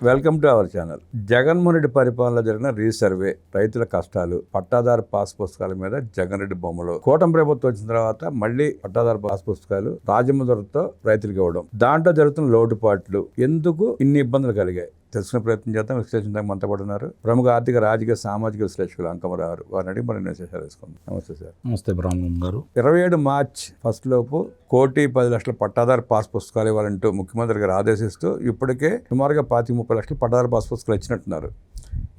Welcome to our channel. Jaganmohan Reddy పరిపాలనలో జరిగిన resurvey, రైతుల కష్టాలు, పట్టాదారు పాస్ పుస్తకాల మీద జగన్ రెడ్డి బొమ్మలు, కూటమి ప్రభుత్వం వచ్చిన తర్వాత మళ్ళీ పట్టాదారు పాస్ పుస్తకాలు రాజముద్రతో రైతులకు ఇవ్వడం, దాంట్లో జరుగుతున్న లోటుపాట్లు, ఎందుకు ఇన్ని ఇబ్బందులు కలిగాయి తెలుసుకునే ప్రయత్నం చేద్దాం. విశ్లేషించడానికి మనతో పాటు ఉన్నారు ప్రముఖ ఆర్థిక, రాజకీయ, సామాజిక విశ్లేషకులు అంకమరావు. వారిని అడిగి మరిన్ని విశేషాలు తెలుసుకుందాం. నమస్తే సార్. నమస్తే బ్రాహ్మణ్ గారు. 27 మార్చ్ ఫస్ట్ లోపు 1,10,00,000 పట్టాదారు పాస్ పుస్తకాలు ఇవ్వాలంటూ ముఖ్యమంత్రి గారు ఆదేశిస్తూ ఇప్పటికే సుమారుగా 25-30 లక్షల పట్టాదారు పాస్ పుస్తకాలు ఇచ్చినట్టున్నారు.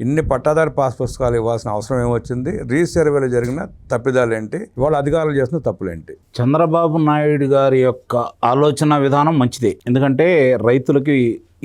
ఇన్ని పట్టాదారు పాస్ పుస్తకాలు ఇవ్వాల్సిన అవసరం ఏమొచ్చింది? రీసర్వేలో జరిగిన తప్పిదాలు ఏంటి? ఇవాళ అధికారులు చేస్తున్న తప్పులేంటి? చంద్రబాబు నాయుడు గారి యొక్క ఆలోచన విధానం మంచిదే. ఎందుకంటే రైతులకి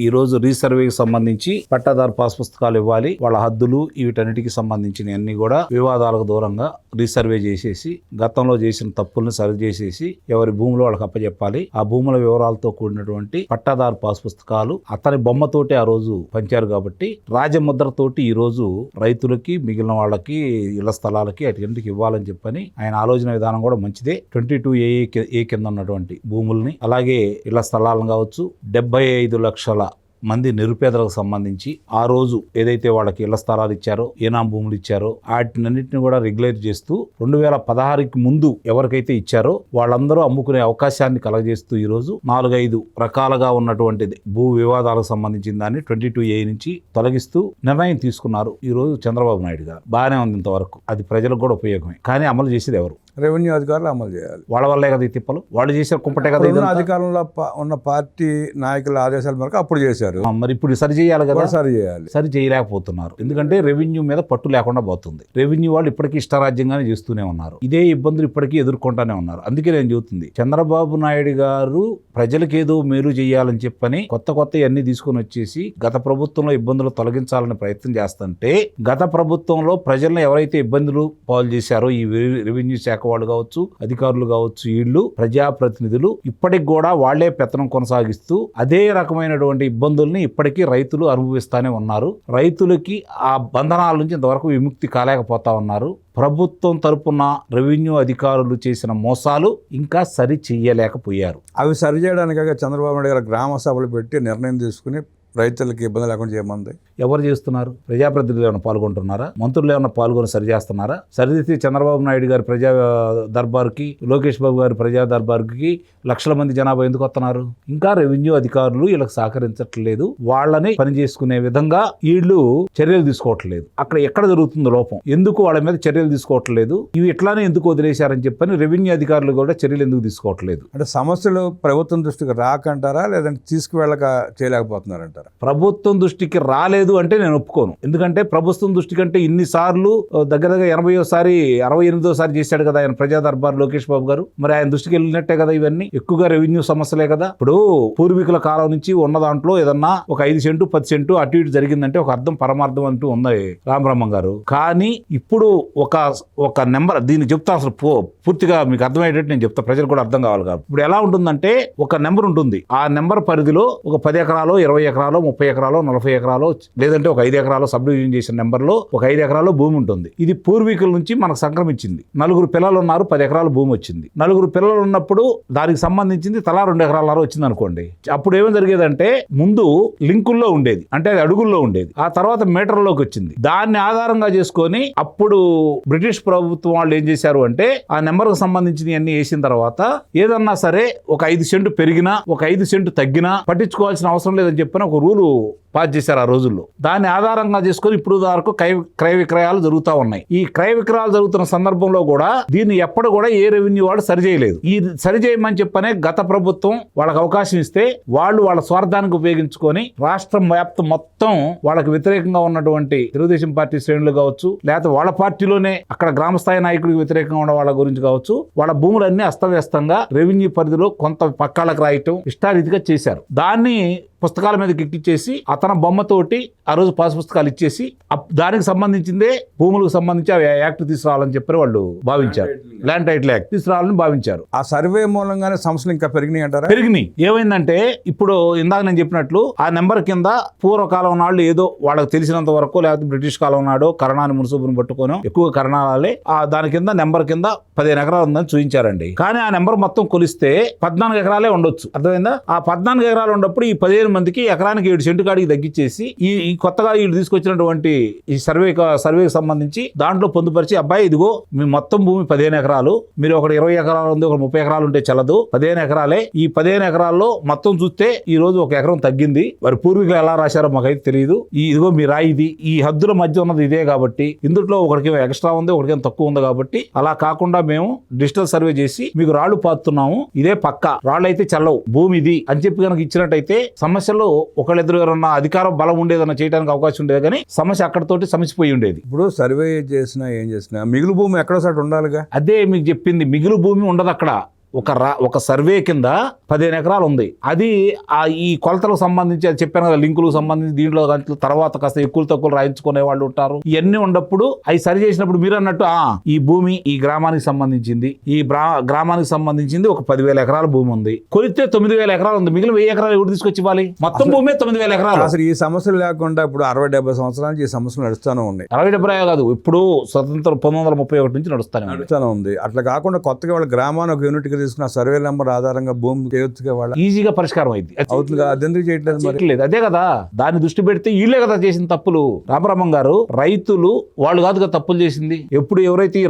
ఈ రోజు రీసర్వేకి సంబంధించి పట్టాదారు పాస్ పుస్తకాలు ఇవ్వాలి, వాళ్ళ హద్దులు వీటన్నిటికి సంబంధించిన అన్ని కూడా వివాదాలకు దూరంగా రీసర్వే చేసేసి గతంలో చేసిన తప్పుల్ని సరి చేసేసి ఎవరి భూములు వాళ్ళకి అప్పచెప్పాలి. ఆ భూముల వివరాలతో కూడినటువంటి పట్టాదారు పాస్ పుస్తకాలు అతని బొమ్మతోటి ఆ రోజు పంచారు. కాబట్టి రాజముద్రతోటి ఈ రోజు రైతులకి, మిగిలిన వాళ్ళకి, ఇళ్ల స్థలాలకి అటుకంటికి ఇవ్వాలని చెప్పని ఆయన ఆలోచన విధానం కూడా మంచిదే. 22A కింద ఉన్నటువంటి భూముల్ని, అలాగే ఇళ్ల స్థలాలను కావచ్చు, 75 లక్షల మంది నిరుపేదలకు సంబంధించి ఆ రోజు ఏదైతే వాళ్ళకి ఇళ్ల స్థలాలు ఇచ్చారో, ఏనాం భూములు ఇచ్చారో వాటినన్నింటిని కూడా రెగ్యులేట్ చేస్తూ 2016కి ముందు ఎవరికైతే ఇచ్చారో వాళ్ళందరూ అమ్ముకునే అవకాశాన్ని కలగజేస్తూ ఈరోజు 4-5 రకాలుగా ఉన్నటువంటి భూ వివాదాలకు సంబంధించిన దాన్ని 22A నుంచి తొలగిస్తూ నిర్ణయం తీసుకున్నారు ఈరోజు చంద్రబాబు నాయుడు గారు. బాగానే ఉంది ఇంతవరకు, అది ప్రజలకు కూడా ఉపయోగమే. కానీ అమలు చేసేది ఎవరు? రెవెన్యూ అధికారులు అమలు చేయాలి. వాళ్ళ వల్లే కదా ఈ తిప్పలు, వాళ్ళు చేసే కుంపటే కదా. అధికారంలో ఉన్న పార్టీ నాయకుల ఆదేశాల మేరకు అప్పుడు చేశారు. మరి ఇప్పుడు సరి చేయాలి కదా, సరి చేయాలి. సరి చేయలేకపోతున్నారు. ఎందుకంటే రెవెన్యూ మీద పట్టు లేకుండా పోతుంది. రెవెన్యూ వాళ్ళు ఇప్పటికీ ఇష్టరాజ్యంగానే చేస్తూనే ఉన్నారు. ఇదే ఇబ్బందులు ఇప్పటికీ ఎదుర్కొంటానే ఉన్నారు. అందుకే నేను చెబుతుంది, చంద్రబాబు నాయుడు గారు ప్రజలకు ఏదో మేలు చేయాలని చెప్పని కొత్త అన్ని తీసుకొని వచ్చేసి గత ప్రభుత్వంలో ఇబ్బందులు తొలగించాలని ప్రయత్నం చేస్తుంటే, గత ప్రభుత్వంలో ప్రజలను ఎవరైతే ఇబ్బందులు పాలు చేశారో ఈ రెవెన్యూ శాఖ వాళ్ళు కావచ్చు, అధికారులు కావచ్చు, వీళ్ళు ప్రజాప్రతినిధులు ఇప్పటికి కూడా వాళ్లే పెత్తనం కొనసాగిస్తూ అదే రకమైనటువంటి ఇబ్బందుల్ని ఇప్పటికీ రైతులు అనుభవిస్తానే ఉన్నారు. రైతులకి ఆ బంధనాల నుంచి ఇంతవరకు విముక్తి కాలేకపోతా ఉన్నారు. ప్రభుత్వం తరపున రెవెన్యూ అధికారులు చేసిన మోసాలు ఇంకా సరి చెయ్యలేకపోయారు. అవి సరి చేయడానికి చంద్రబాబు నాయుడు గారు గ్రామ సభలు పెట్టి నిర్ణయం తీసుకుని రైతులకి ఇబ్బంది లేకుండా చేయమంది. ఎవరు చేస్తున్నారు? ప్రజాప్రతినిధులు ఏమైనా పాల్గొంటున్నారా? మంత్రులు ఏమైనా పాల్గొని సరి చేస్తున్నారా? సరిదిద్ది చంద్రబాబు నాయుడు గారి ప్రజా దర్బార్కి, లోకేష్ బాబు గారి ప్రజా దర్బార్కి లక్షల మంది జనాభా ఎందుకు వస్తున్నారు? ఇంకా రెవెన్యూ అధికారులు వీళ్ళకి సహకరించట్లేదు. వాళ్ళని పని చేసుకునే విధంగా వీళ్ళు చర్యలు తీసుకోవట్లేదు. అక్కడ ఎక్కడ జరుగుతుందో లోపం, ఎందుకు వాళ్ళ మీద చర్యలు తీసుకోవట్లేదు, ఇవి ఇట్లానే ఎందుకు వదిలేశారని చెప్పని రెవెన్యూ అధికారులు కూడా చర్యలు ఎందుకు తీసుకోవట్లేదు? అంటే సమస్యలు ప్రభుత్వం దృష్టికి రాకంటారా, లేదంటే తీసుకువెళ్ళక చేయలేకపోతున్నారంటారా? ప్రభుత్వం దృష్టికి రాలేదు అంటే నేను ఒప్పుకోను. ఎందుకంటే ప్రభుత్వం దృష్టి కంటే ఇన్నిసార్లు దగ్గర 68సారి చేశాడు కదా ఆయన ప్రజా దర్బార్ లోకేష్ బాబు గారు. మరి ఆయన దృష్టికి వెళ్ళినట్టే కదా ఇవన్నీ. ఎక్కువగా రెవెన్యూ సమస్యలే కదా. ఇప్పుడు పూర్వీకుల కాలం నుంచి ఉన్న దాంట్లో ఏదన్నా ఒక 5 సెంటు 10 సెంటు అటు ఇటు జరిగిందంటే ఒక అర్థం పరమార్థం అంటూ ఉంది రామబ్రహ్మం గారు. కానీ ఇప్పుడు ఒక నెంబర్, దీన్ని చెప్తా అసలు పూర్తిగా మీకు అర్థమయ్యేటట్టు నేను చెప్తా, ప్రజలు కూడా అర్థం కావాలి కాబట్టి. ఇప్పుడు ఎలా ఉంటుందంటే ఒక నెంబర్ ఉంటుంది. ఆ నెంబర్ పరిధిలో ఒక 10 ఎకరాలు, 20 ఎకరాలు, 30 ఎకరాలు, 40 ఎకరాలు, లేదంటే ఒక 5 ఎకరాలు సబ్ డివిజన్ చేసిన నెంబర్లో ఒక 5 ఎకరాలు భూమి ఉంటుంది. ఇది పూర్వీకుల నుంచి మనకు సంక్రమించింది. 4 పిల్లలు ఉన్నారు, 10 ఎకరాల భూమి వచ్చింది. 4 పిల్లలు ఉన్నప్పుడు దానికి సంబంధించింది తలా 2 ఎకరాల వచ్చింది అనుకోండి. అప్పుడు ఏమేమి జరిగేదంటే ముందు లింకుల్లో ఉండేది, అంటే అది అడుగుల్లో ఉండేది. ఆ తర్వాత మీటర్లోకి వచ్చింది. దాన్ని ఆధారంగా చేసుకొని అప్పుడు బ్రిటిష్ ప్రభుత్వం వాళ్ళు ఏం చేశారు అంటే ఆ నెంబర్కు సంబంధించిన అన్ని వేసిన తర్వాత ఏదన్నా సరే ఒక 5 సెంటు పెరిగినా, ఒక 5 సెంటు తగ్గినా పట్టించుకోవాల్సిన అవసరం లేదని చెప్పిన ఒక రూలు పాస్ చేశారు ఆ రోజుల్లో. దాన్ని ఆధారంగా చేసుకొని ఇప్పుడు వరకు క్రయ విక్రయాలు జరుగుతూ ఉన్నాయి. ఈ క్రయ విక్రయాలు జరుగుతున్న సందర్భంలో కూడా దీన్ని ఎప్పుడు కూడా ఏ రెవెన్యూ వాడు సరి చేయలేదు. ఈ సరి చేయమని చెప్పనే గత ప్రభుత్వం వాళ్ళకి అవకాశం ఇస్తే వాళ్ళు వాళ్ళ స్వార్థానికి ఉపయోగించుకొని రాష్ట్రం వ్యాప్తం మొత్తం వాళ్ళకి వ్యతిరేకంగా ఉన్నటువంటి తెలుగుదేశం పార్టీ శ్రేణులు కావచ్చు, లేకపోతే వాళ్ళ పార్టీలోనే అక్కడ గ్రామస్థాయి నాయకుడికి వ్యతిరేకంగా ఉన్న వాళ్ళ గురించి కావచ్చు, వాళ్ళ భూములన్నీ అస్తవ్యస్తంగా రెవెన్యూ పరిధిలో కొంత పక్కాలకు రాయటం ఇష్టారీతిగా చేశారు. దాన్ని పుస్తకాల మీదకి ఎక్కిచ్చేసి అతని బొమ్మతోటి ఆ రోజు పాస్ పుస్తకాలు ఇచ్చేసి దానికి సంబంధించిందే భూములకు సంబంధించి ఆ యాక్ట్ తీసుకురావాలని చెప్పి వాళ్ళు భావించారు. ల్యాండ్ టైటిల్ యాక్ట్ తీసుకురావాలని భావించారు. ఆ సర్వే మూలంగానే సమస్యలు ఇంకా పెరిగినాయి అంటారా? పెరిగినాయి. ఏమైందంటే ఇప్పుడు ఇందాక నేను చెప్పినట్లు ఆ నెంబర్ కింద పూర్వకాలం నాళ్ళు ఏదో వాళ్ళకి తెలిసినంత వరకు, లేకపోతే బ్రిటిష్ కాలం నాడు కరణాన్ని మున్సూబుని పట్టుకోను ఎక్కువ కరణాలే దాని కింద నెంబర్ కింద 15 ఎకరాలు ఉందని చూపించారండి. కానీ ఆ నెంబర్ మొత్తం కొలిస్తే 14 ఎకరాలే ఉండొచ్చు. అర్థమైందా? ఆ 14 ఎకరాలు ఉన్నప్పుడు ఈ 15 మందికి ఎకరానికి 7 సెంటు కాడికి తగ్గించేసి ఈ కొత్తగా వీళ్ళు తీసుకొచ్చినటువంటి ఈ సర్వేకి సంబంధించి దాంట్లో పొందుపరిచి అబ్బాయి ఇదిగో మీ మొత్తం భూమి 15 ఎకరాలు, మీరు ఒక 20 ఎకరాలు ఉంది, ఒక 30 ఎకరాలు ఉంటే చల్లదు, 15 ఎకరాలే. ఈ 15 ఎకరాల్లో మొత్తం చూస్తే ఈ రోజు 1 ఎకరం తగ్గింది. వారి పూర్వీకులు ఎలా రాశారో మాకైతే తెలియదు. ఇదిగో మీ రాయి ఇది, ఈ హద్దుల మధ్య ఉన్నది ఇదే కాబట్టి ఇందులో ఒకరికి ఎక్స్ట్రా ఉంది, ఒకరికి తక్కువ ఉంది కాబట్టి అలా కాకుండా మేము డిజిటల్ సర్వే చేసి మీకు రాళ్లు పాతున్నాము, ఇదే పక్క రాళ్ళు అయితే చల్లవు, భూమి ఇది అని చెప్పి కనుక ఇచ్చినట్టయితే సమస్యలో ఒకళ్ళిద్దరు ఎవరన్నా అధికారం బలం ఉండేదన్నా చేయడానికి అవకాశం ఉండేది, కానీ సమస్య అక్కడతోటి సమసిపోయి ఉండేది. ఇప్పుడు సర్వే చేసినా ఏం చేసినా మిగులు భూమి ఎక్కడో సాటి ఉండాలిగా. అదే మీకు చెప్పింది, మిగులు భూమి ఉండదు అక్కడ. ఒక సర్వే కింద 15 ఎకరాలు ఉంది. అది ఈ కొలతలకు సంబంధించి అది చెప్పాను కదా, లింకులకు సంబంధించి దీంట్లో తర్వాత కాస్త ఎక్కువ తక్కువ రాయించుకునే వాళ్ళు ఉంటారు. ఇవన్నీ ఉన్నప్పుడు అవి సరి చేసినప్పుడు మీరు అన్నట్టు ఈ భూమి ఈ గ్రామానికి సంబంధించింది, ఈ గ్రామానికి సంబంధించింది ఒక 10,000 ఎకరాల భూమి ఉంది, కొలిస్తే 9,000 ఎకరాలు ఉంది, మిగిలిన 1,000 ఎకరాలు ఎవరు తీసుకొచ్చి ఇవ్వాలి? మొత్తం భూమి 9,000 ఎకరాలు. అసలు ఈ సమస్యలు లేకుండా ఇప్పుడు 60-70 సంవత్సరాల నుంచి ఈ సమస్యలు నడుస్తూనే ఉన్నాయి. 60-70 కాదు, ఇప్పుడు స్వతంత్రం 1931 నుంచి నడుస్తూనే ఉంది. అట్లా కాకుండా కొత్తగా వాళ్ళ గ్రామాన్ని ఒక యూనిట్ తీసుకున్న సర్వే నెంబర్ ఆధారంగా భూమి చేయొచ్చుగా, వాళ్ళ ఈజీగా పరిష్కారం అయింది. అవుతుందిగా, అదెందుకు చేయట్లేదు మరి? అదే కదా, దాన్ని దృష్టి పెడితే వీళ్ళే కదా చేసిన తప్పులు. రామరామం గారు, రైతులు వాళ్ళు కాదు కదా తప్పులు చేసింది. ఎప్పుడు ఎవరైతే ఈ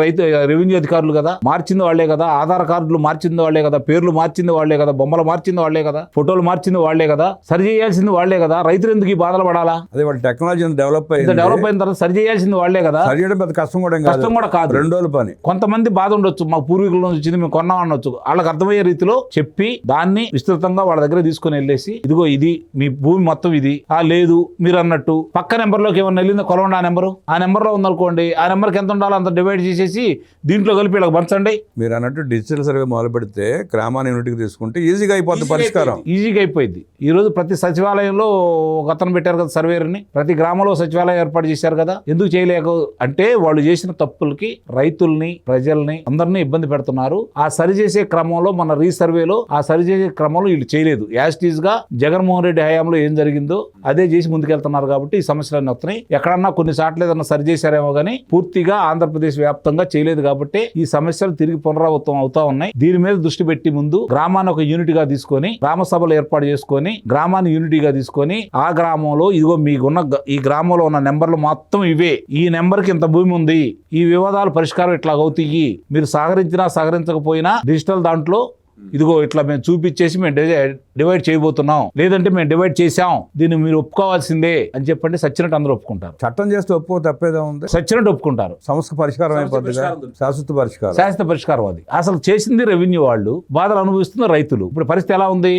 రెవెన్యూ అధికారులు కదా, మార్చింది వాళ్లే కదా, ఆధార్ కార్డులు మార్చింది వాళ్లే కదా, పేర్లు మార్చింది వాళ్లే కదా, బొమ్మలు మార్చింది వాళ్లే కదా, ఫోటోలు మార్చింది వాళ్లే కదా, సరి చేయాల్సింది వాళ్లే కదా. రైతులు ఎందుకు ఈ బాధలు పడాలా? అదే వాళ్ళ టెక్నాలజీ డెవలప్ అయిన తర్వాత సరి చేయాల్సింది వాళ్లే కదా. సరి చేయడం పెద్ద కష్టం కూడా కాదు, 2 రోజుల పని. కొంతమంది బాధ ఉండొచ్చు, మా పూర్వీకుల నుంచి వచ్చింది మేము కొన్నాం అనొచ్చు, వాళ్ళకి అర్థమయ్యే రీతిలో చెప్పి దాన్ని విస్తృతంగా వాళ్ళ దగ్గర తీసుకుని వెళ్ళేసి ఇదిగో ఇది మీ భూమి మొత్తం ఇది, లేదు మీరు అన్నట్టు పక్క నెంబర్లోకి ఏమన్నా వెళ్ళిందో కొలవండి, ఆ నెంబర్లో ఉందనుకోండి, ఆ నెంబర్కి ఎంత ఉండాలో అంత డివైడ్ చేసేసి దీంట్లో కలిపి ఇలా పంచండి. మీరు అన్నట్టు డిజిటల్ సర్వే మొదలు పెడితే గ్రామాన్ని యూనిట్కి తీసుకుంటే ఈజీగా అయిపోతుంది పరిష్కారం. ఈజీగా అయిపోయింది. ఈ రోజు ప్రతి సచివాలయంలో ఒక అతను పెట్టారు కదా సర్వేర్ని, ప్రతి గ్రామంలో సచివాలయం ఏర్పాటు చేశారు కదా. ఎందుకు చేయలేక అంటే వాళ్ళు చేసిన తప్పులకి రైతుల్ని ప్రజల్ని అందరినీ ఇబ్బంది పెడుతున్నారు. ఆ సరి చేసే క్రమంలో మన రీసర్వేలో ఆ సరి చేసే క్రమంలో వీళ్ళు చేయలేదు. యాస్టీజ్ గా జగన్మోహన్ రెడ్డి హయాంలో ఏం జరిగిందో అదే చేసి ముందుకెళ్తున్నారు కాబట్టి ఈ సమస్యలన్నీ వస్తున్నాయి. ఎక్కడన్నా కొన్ని సార్లు ఏదన్నా సరి చేశారేమో కానీ పూర్తిగా ఆంధ్రప్రదేశ్ వ్యాప్తంగా చేయలేదు కాబట్టి ఈ సమస్యలు తిరిగి పునరావృతం అవుతా ఉన్నాయి. దీని మీద దృష్టి పెట్టి ముందు గ్రామాన్ని ఒక యూనిట్ గా తీసుకొని గ్రామ సభలు ఏర్పాటు చేసుకొని గ్రామాన్ని యూనిటీగా తీసుకొని ఆ గ్రామంలో ఇదిగో మీకున్న ఈ గ్రామంలో ఉన్న నెంబర్లు మొత్తం ఇవే, ఈ నెంబర్కి ఇంత భూమి ఉంది, ఈ వివాదాలు పరిష్కారం ఇట్లా అవుతాయి, మీరు సహకరించినా సహకరించకపోయినా డిజిటల్ దాంట్లో ఇదిగో ఇట్లా మేము చూపించేసి మేము డివైడ్ చేయబోతున్నాం, లేదంటే మేము డివైడ్ చేసాం, దీన్ని మీరు ఒప్పుకోవాల్సిందే అని చెప్పండి. సచ్చినట్టు అందరూ ఒప్పుకుంటారు. చట్టం చేస్తే ఒప్పుకో తప్పేదా ఉంది? సచ్చినట్టు ఒప్పుకుంటారు. సమస్య పరిష్కారం అయిపోతుంది, శాశ్వత పరిష్కారం అది. అసలు చేసింది రెవెన్యూ వాళ్ళు, బాధలు అనుభవిస్తున్న రైతులు. ఇప్పుడు పరిస్థితి ఎలా ఉంది?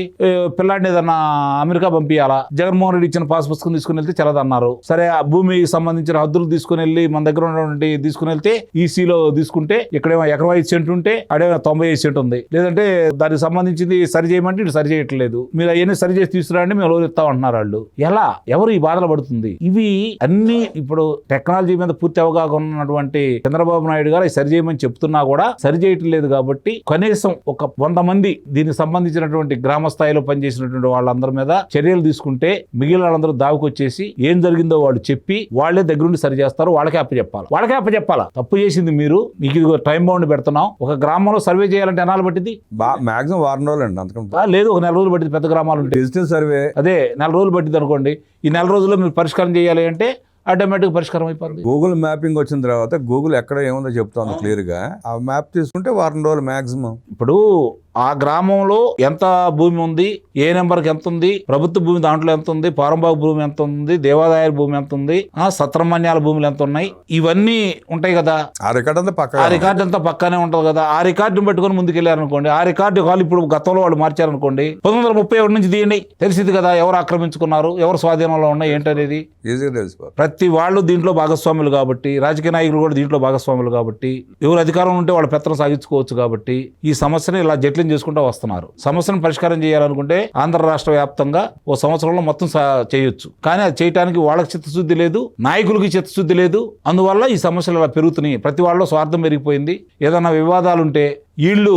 పిల్లాడిని ఏదన్నా అమెరికా పంపించాలా, జగన్మోహన్ రెడ్డి ఇచ్చిన పాస్ పుస్తకం తీసుకుని వెళ్తే చల్లదన్నారు. సరే ఆ భూమికి సంబంధించిన హద్దులు తీసుకుని వెళ్ళి మన దగ్గర ఉన్నటువంటి తీసుకుని వెళ్తే ఈసీలో తీసుకుంటే ఇక్కడేమో ఎకరం 5 సెంట్ ఉంటే అడేమో 95 సెంట్ ఉంది, లేదంటే దానికి సంబంధించింది సరి చేయమంటే ఇటు సరి చేయట్లేదు, మీరు అవన్నీ సరి చేసి తీసుకురండి మేము లోన్ ఇస్తాం అంటున్నారు వాళ్ళు. ఎలా ఎవరు ఈ బాధలు పడుతుంది? ఇవి అన్ని ఇప్పుడు టెక్నాలజీ మీద పూర్తి అవగాహన ఉన్నటువంటి చంద్రబాబు నాయుడు గారు సరి చేయమని చెప్తున్నా కూడా సరి చేయటం లేదు. కాబట్టి కనీసం ఒక 100 మంది దీనికి సంబంధించినటువంటి గ్రామ స్థాయిలో పనిచేసినటువంటి వాళ్ళందరి మీద చర్యలు తీసుకుంటే మిగిలిన వాళ్ళందరూ దావుకొచ్చేసి ఏం జరిగిందో వాళ్ళు చెప్పి వాళ్ళే దగ్గరుండి సరి చేస్తారు. వాళ్ళకే అప్పచెప్పాలా. తప్పు చేసింది మీరు, మీకు ఇది టైం బౌండ్ పెడుతున్నాం. ఒక గ్రామంలో సర్వే చేయాలంటే ఎన్నాళ్ళు పట్టింది? మాక్సిమం 1 రోజులు అండి, అంతకంటే లేదు. ఒక 4 రోజులు పట్టింది పెద్ద గ్రామాలు ఉంటాయి. డిజిటల్ సర్వే అదే 4 రోజులు పట్టింది అనుకోండి. ఈ 4 రోజుల్లో మీరు పరిష్కారం చేయాలి అంటే ఆటోమేటిక్ పరిష్కారం అయిపోతుంది. గూగుల్ మ్యాపింగ్ వచ్చిన తర్వాత గూగుల్ ఎక్కడ ఏముందో చెప్తోంది క్లియర్ గా. ఆ మ్యాప్ తీసుకుంటే 1 రోజులు మాక్సిమం. ఇప్పుడు ఆ గ్రామంలో ఎంత భూమి ఉంది, ఏ నెంబర్కి ఎంత ఉంది, ప్రభుత్వ భూమి దాంట్లో ఎంత ఉంది, పారంభాగ భూమి ఎంత ఉంది, దేవాదాయ భూమి ఎంత ఉంది, సత్రమన్యాల భూములు ఎంత ఉన్నాయి, ఇవన్నీ ఉంటాయి కదా. ఆ రికార్డ్ అంతా పక్కనే ఉంటది కదా. ఆ రికార్డుని పట్టుకొని ముందుకెళ్ళారనుకోండి, ఆ రికార్డు వాళ్ళు ఇప్పుడు గతంలో వాళ్ళు మార్చారనుకోండి, 1931 నుంచి తీయండి, తెలిసింది కదా ఎవరు ఆక్రమించుకున్నారు, ఎవరు స్వాధీనంలో ఉన్నాయి ఏంటనేది ఈజీగా తెలిసిపోతుంది. ప్రతి వాళ్ళు దీంట్లో భాగస్వాములు కాబట్టి, రాజకీయ నాయకులు కూడా దీంట్లో భాగస్వాములు కాబట్టి, ఎవరు అధికారం ఉంటే వాళ్ళ పెత్తనం సాగించుకోవచ్చు కాబట్టి ఈ సమస్యను ఇలా జట్లి చేసుకుంటూ వస్తున్నారు. సమస్యను పరిష్కారం చేయాలనుకుంటే ఆంధ్ర రాష్ట్ర వ్యాప్తంగా ఓ సంవత్సరంలో మొత్తం చేయొచ్చు. కానీ అది చేయడానికి వాళ్ళకి చిత్తశుద్ధి లేదు, నాయకులకి చిత్తశుద్ధి లేదు. అందువల్ల ఈ సమస్యలు ఇలా పెరుగుతున్నాయి. ప్రతి వాళ్ళలో స్వార్థం పెరిగిపోయింది. ఏదైనా వివాదాలుంటే వీళ్ళు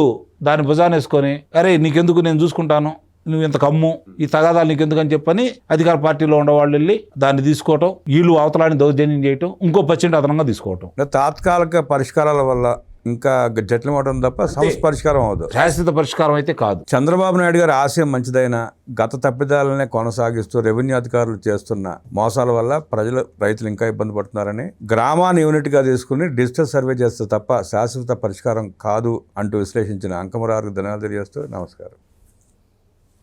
దాన్ని భుజానేసుకొని అరే నీకెందుకు నేను చూసుకుంటాను, నువ్వు ఇంత కమ్ము, ఈ తగాదాలు నీకెందుకు అని చెప్పని అధికార పార్టీలో ఉండేవాళ్ళు వెళ్ళి దాన్ని తీసుకోవటం, వీళ్ళు అవతలాన్ని దౌర్జన్యం చేయటం, ఇంకో % అదనంగా తీసుకోవటం. తాత్కాలిక పరిష్కారాల వల్ల ఇంకా జట్లం అవడం తప్ప సమస్య పరిష్కారం అవ్వదు. శాశ్వత పరిష్కారం అయితే కాదు. చంద్రబాబు నాయుడు గారి ఆశయం మంచిదైనా గత తప్పిదాలనే కొనసాగిస్తూ రెవెన్యూ అధికారులు చేస్తున్న మోసాల వల్ల రైతులు ఇంకా ఇబ్బంది పడుతున్నారని, గ్రామాన్ని యూనిట్గా తీసుకుని డిజిటల్ సర్వే చేస్తే తప్ప శాశ్వత పరిష్కారం కాదు అంటూ విశ్లేషించిన అంకమరారు ధన్యవాదాలు తెలియజేస్తూ నమస్కారం.